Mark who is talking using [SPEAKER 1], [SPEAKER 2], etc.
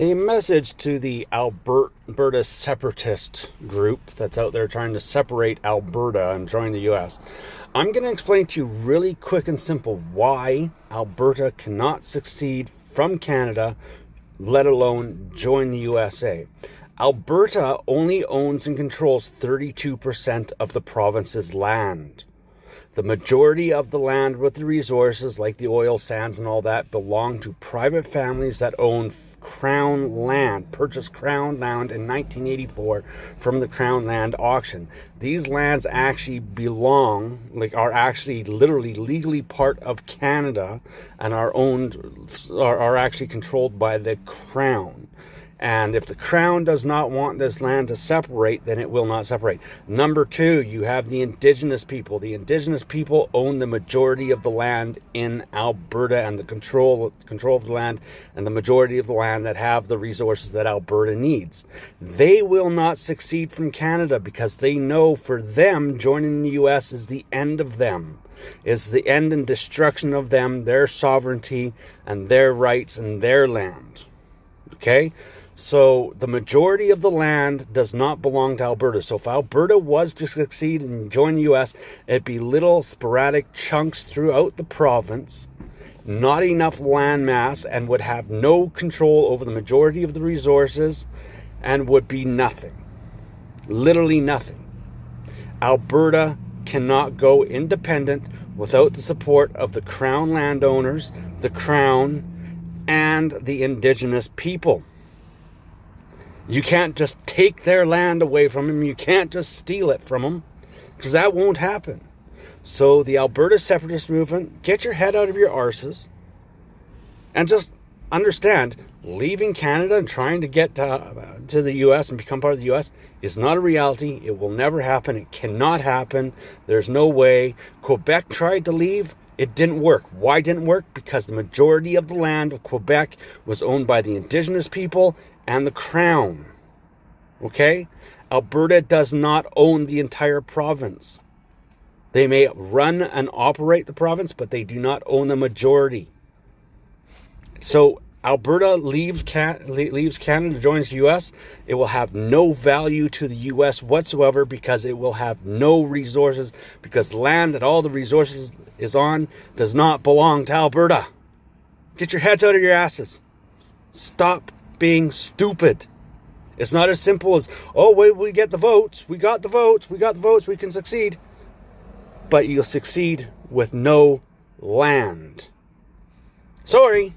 [SPEAKER 1] A message to the Alberta separatist group that's out there trying to separate Alberta and join the US. I'm going to explain to you really quick and simple why Alberta cannot succeed from Canada, let alone join the USA. Alberta only owns and controls 32% of the province's land. The majority of the land with the resources, like the oil sands and all that, belong to private families that own Crown land, purchased Crown land in 1984 from the Crown land auction. These lands actually belong, are actually literally legally part of Canada and are actually controlled by the Crown. And if the Crown does not want this land to separate, then it will not separate. Number two, you have the Indigenous people. The Indigenous people own the majority of the land in Alberta and the control of the land and the majority of the land that have the resources that Alberta needs. They will not succeed from Canada because they know for them joining the US is the end of them. It's the end and destruction of them, their sovereignty and their rights and their land. Okay? So the majority of the land does not belong to Alberta. So if Alberta was to succeed and join the US, it'd be little sporadic chunks throughout the province, not enough land mass, and would have no control over the majority of the resources and would be nothing. Literally nothing. Alberta cannot go independent without the support of the Crown landowners, the Crown, and the Indigenous people. You can't just take their land away from them. You can't just steal it from them, because that won't happen. So the Alberta separatist movement, get your head out of your arses and just understand, leaving Canada and trying to get to the US and become part of the US is not a reality. It will never happen. It cannot happen. There's no way. Quebec tried to leave. It didn't work. Why didn't it work? Because the majority of the land of Quebec was owned by the Indigenous people and the Crown. Okay? Alberta does not own the entire province. They may run and operate the province, but they do not own the majority. So Alberta leaves Canada, joins the US. It will have no value to the US whatsoever because it will have no resources, because land that all the resources is on does not belong to Alberta. Get your heads out of your asses. Stop being stupid. It's not as simple as, oh, wait, we get the votes. We got the votes. We can succeed. But you'll succeed with no land. Sorry.